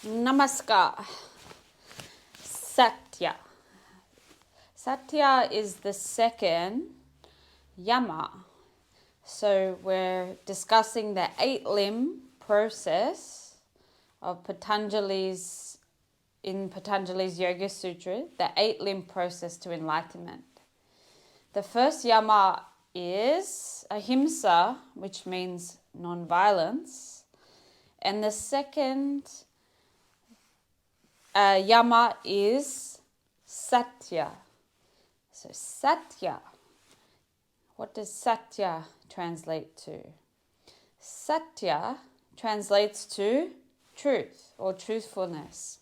Namaskar. Satya. Satya is the second Yama. So we're discussing the 8-limb process of Patanjali's Yoga Sutra, the 8-limb process to enlightenment. The first Yama is ahimsa, which means non-violence, and the second Yama is Satya. So Satya, what does Satya translate to? Satya translates to truth or truthfulness.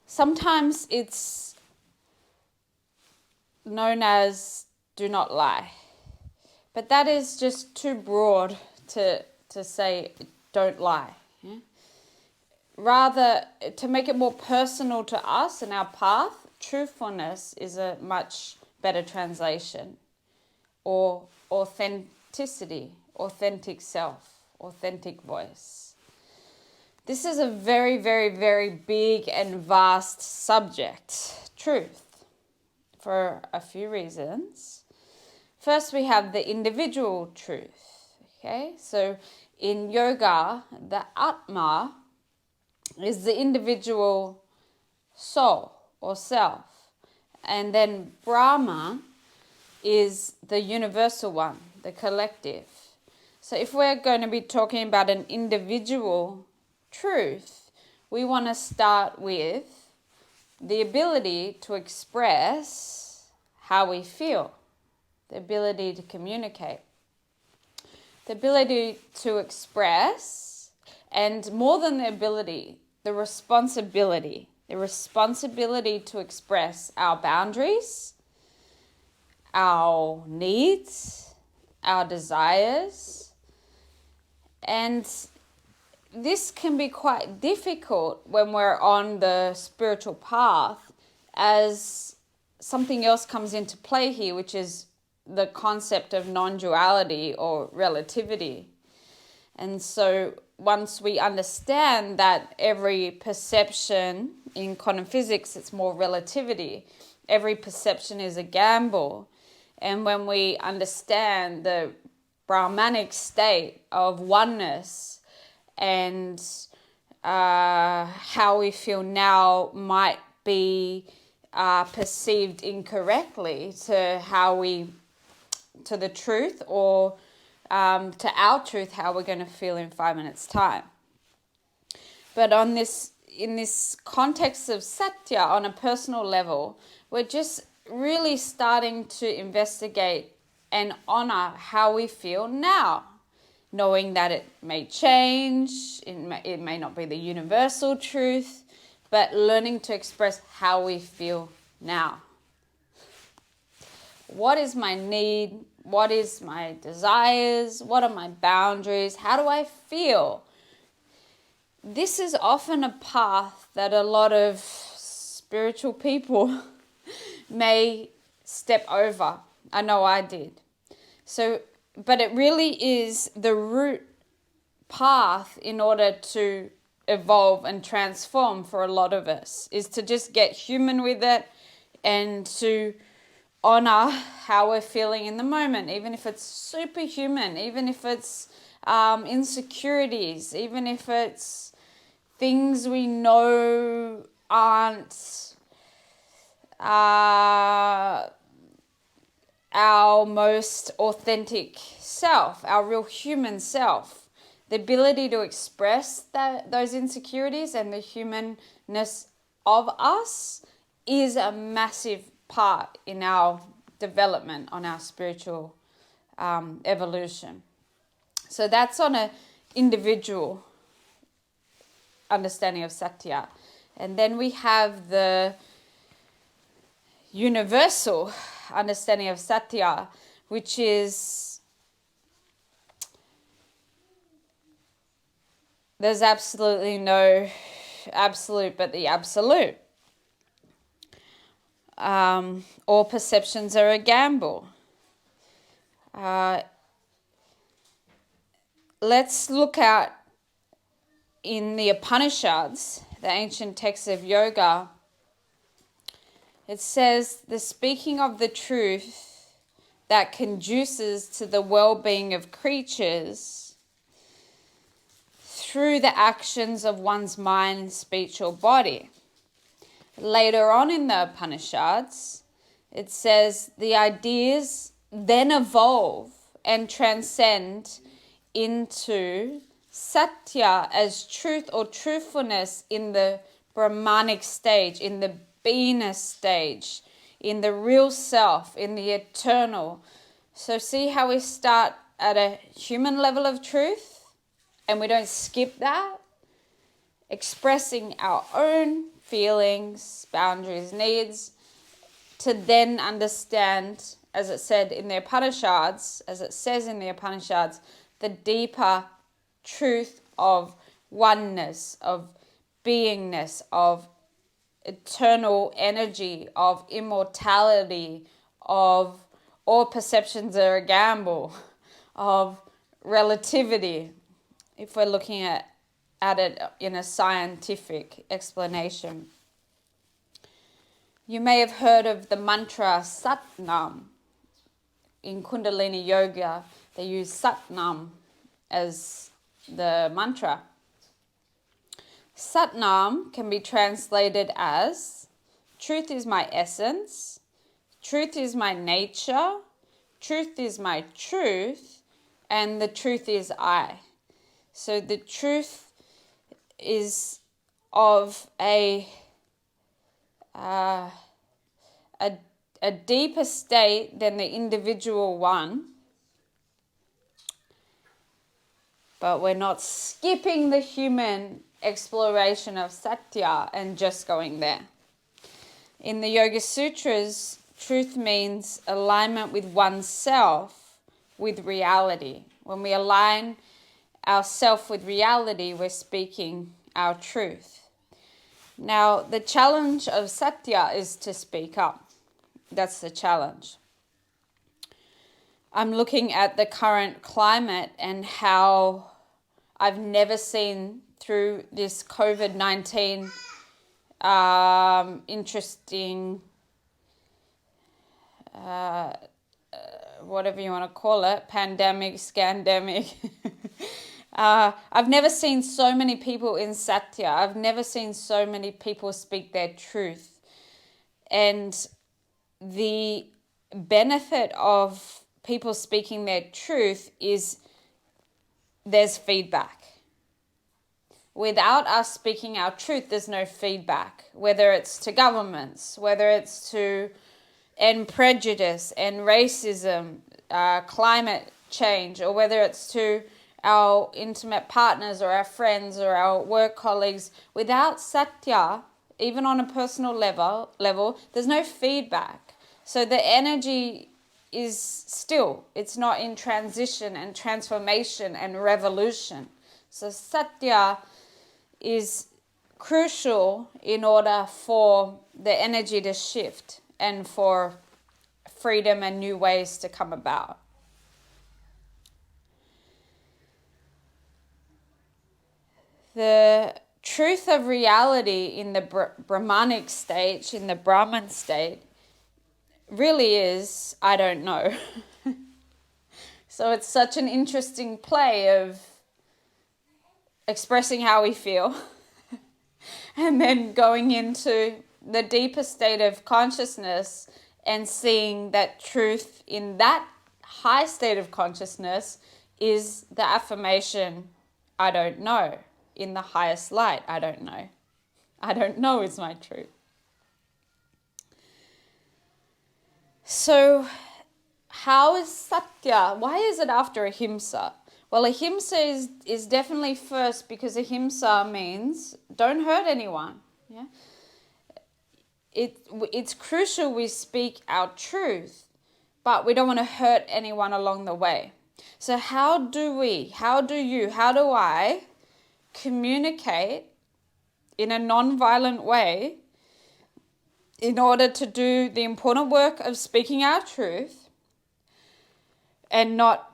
Sometimes it's known as do not lie, but that is just too broad to say don't lie. Yeah? Rather, to make it more personal to us and our path, truthfulness is a much better translation. Or authenticity, authentic self, authentic voice. This is a very, very, very big and vast subject, truth, for a few reasons. First, we have the individual truth. Okay, so in yoga, the Atma is the individual soul or self. And then Brahma is the universal one, the collective. So if we're going to be talking about an individual truth, we want to start with the ability to express how we feel, the ability to communicate, the ability to express, and more than the ability, the responsibility to express our boundaries, our needs, our desires. And this can be quite difficult when we're on the spiritual path, as something else comes into play here, which is the concept of non-duality or relativity. And so once we understand that every perception, in quantum physics, it's more relativity. Every perception is a gamble. And when we understand the Brahmanic state of oneness and how we feel now might be perceived incorrectly to the truth, or to our truth, how we're going to feel in 5 minutes' time. But in this context of Satya, on a personal level, we're just really starting to investigate and honor how we feel now, knowing that it may change, it may not be the universal truth, but learning to express how we feel now. What is my need? What is my desires? What are my boundaries? How do I feel? This is often a path that a lot of spiritual people may step over. I know I did. But it really is the root path in order to evolve and transform for a lot of us, is to just get human with it and to honor how we're feeling in the moment, even if it's superhuman, even if it's insecurities, even if it's things we know aren't our most authentic self, our real human self. The ability to express those insecurities and the humanness of us is a massive part in our development on our spiritual evolution. So that's on an individual understanding of Satya. And then we have the universal understanding of Satya, which is there's absolutely no absolute but the absolute. All perceptions are a gamble. Let's look at in the Upanishads, the ancient texts of yoga, it says the speaking of the truth that conduces to the well-being of creatures through the actions of one's mind, speech, or body. Later on in the Upanishads, it says the ideas then evolve and transcend into Satya as truth or truthfulness in the Brahmanic stage, in the beingness stage, in the real self, in the eternal. So see how we start at a human level of truth and we don't skip that, expressing our own feelings, boundaries, needs, to then understand, as it said in the Upanishads, as it says in the Upanishads, the deeper truth of oneness, of beingness, of eternal energy, of immortality, of all perceptions are a gamble, of relativity, if we're looking at it in a scientific explanation. You may have heard of the mantra Satnam. In Kundalini Yoga, they use Satnam as the mantra. Satnam can be translated as truth is my essence, truth is my nature, truth is my truth, and the truth is I. So the truth is of a deeper state than the individual one, but we're not skipping the human exploration of Satya and just going there. In the Yoga Sutras, truth means alignment with oneself, with reality. When we align ourself with reality, we're speaking our truth. Now, the challenge of Satya is to speak up. That's the challenge. I'm looking at the current climate and how I've never seen through this COVID-19 interesting, whatever you want to call it, pandemic, scandemic. I've never seen so many people in Satya. I've never seen so many people speak their truth. And the benefit of people speaking their truth is there's feedback. Without us speaking our truth, there's no feedback, whether it's to governments, whether it's to end prejudice and racism, climate change, or whether it's to our intimate partners or our friends or our work colleagues. Without Satya, even on a personal level, there's no feedback. So the energy is still, it's not in transition and transformation and revolution. So Satya is crucial in order for the energy to shift and for freedom and new ways to come about. The truth of reality in the Brahmanic stage, in the Brahman state, really is, I don't know. So it's such an interesting play of expressing how we feel and then going into the deeper state of consciousness and seeing that truth in that high state of consciousness is the affirmation, I don't know. In the highest light, I don't know. I don't know is my truth. So how is Satya? Why is it after ahimsa? Well, ahimsa is definitely first because ahimsa means don't hurt anyone. Yeah. It's crucial we speak our truth, but we don't want to hurt anyone along the way. So how do I communicate in a non-violent way in order to do the important work of speaking our truth and not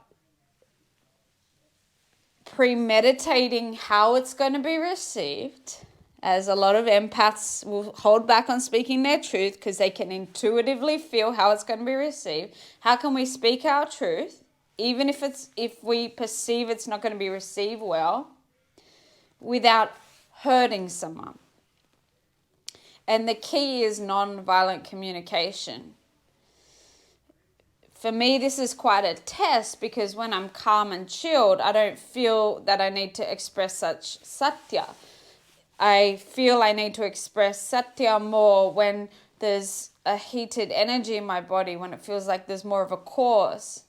premeditating how it's going to be received, as a lot of empaths will hold back on speaking their truth because they can intuitively feel how it's going to be received. How can we speak our truth, even if we perceive it's not going to be received well, without hurting someone? And the key is non-violent communication. For me, this is quite a test, because when I'm calm and chilled, I don't feel that I need to express such Satya. I feel I need to express Satya more when there's a heated energy in my body, when it feels like there's more of a cause.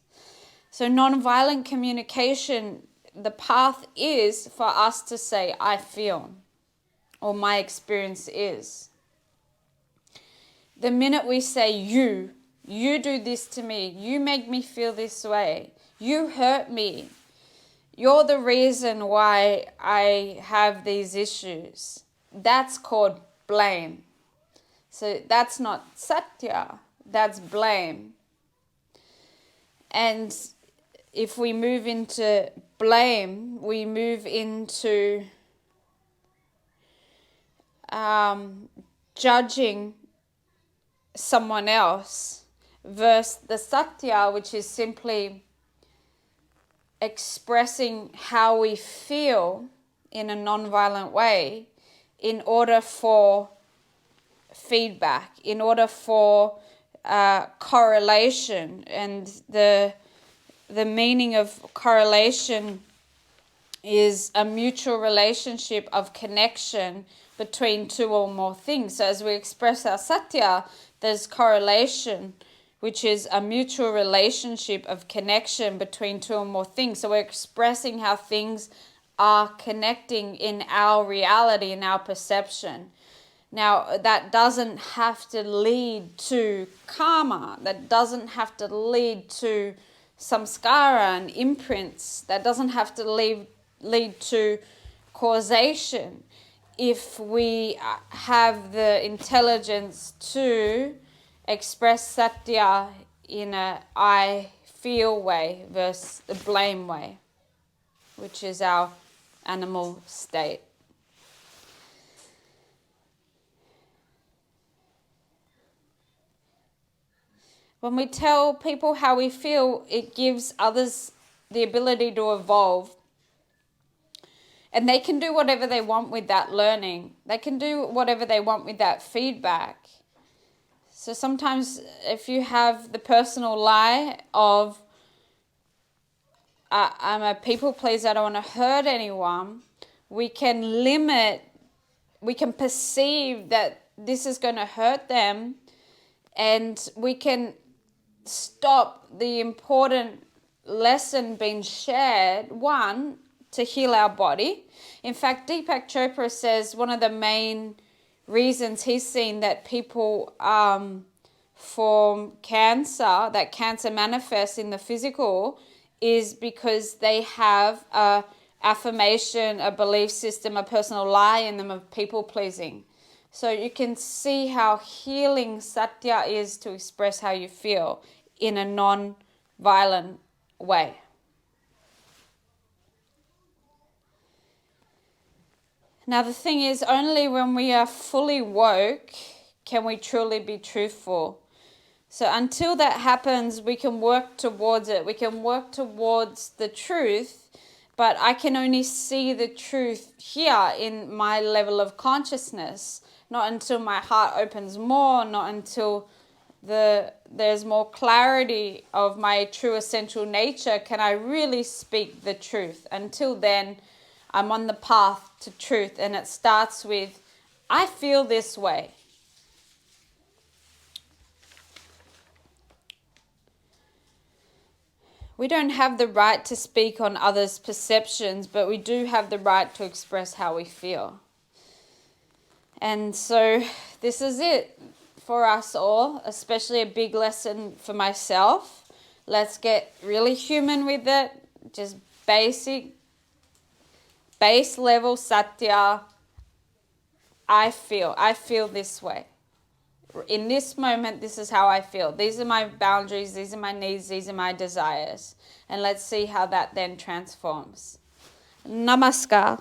So non-violent communication, the path is for us to say, I feel, or my experience is. The minute we say you do this to me, you make me feel this way, you hurt me, you're the reason why I have these issues, that's called blame. So that's not Satya, that's blame. And if we move into blame, we move into judging someone else, versus the Satya, which is simply expressing how we feel in a non-violent way in order for feedback, in order for correlation. And the meaning of correlation is a mutual relationship of connection between two or more things. So as we express our Satya, there's correlation, which is a mutual relationship of connection between two or more things. So we're expressing how things are connecting in our reality, in our perception. Now, that doesn't have to lead to karma. That doesn't have to lead to samskara and imprints. That doesn't have to lead to causation. If we have the intelligence to express Satya in a I feel way versus the blame way, which is our animal state. When we tell people how we feel, it gives others the ability to evolve. And they can do whatever they want with that learning. They can do whatever they want with that feedback. So sometimes if you have the personal lie of, I'm a people pleaser, I don't want to hurt anyone, we can perceive that this is going to hurt them, and we can stop the important lesson being shared, one, to heal our body. In fact, Deepak Chopra says one of the main reasons he's seen that people form cancer, that cancer manifests in the physical, is because they have a affirmation, a belief system, a personal lie in them of people pleasing. So you can see how healing Satya is to express how you feel in a non-violent way. Now the thing is, only when we are fully woke can we truly be truthful. So until that happens, we can work towards it. We can work towards the truth, but I can only see the truth here in my level of consciousness. Not until my heart opens more, not until there's more clarity of my true essential nature can I really speak the truth. Until then, I'm on the path to truth, and it starts with, I feel this way. We don't have the right to speak on others' perceptions, but we do have the right to express how we feel. And so this is it for us all, especially a big lesson for myself. Let's get really human with it, just base level Satya. I feel this way. In this moment, this is how I feel. These are my boundaries, these are my needs, these are my desires. And let's see how that then transforms. Namaskar.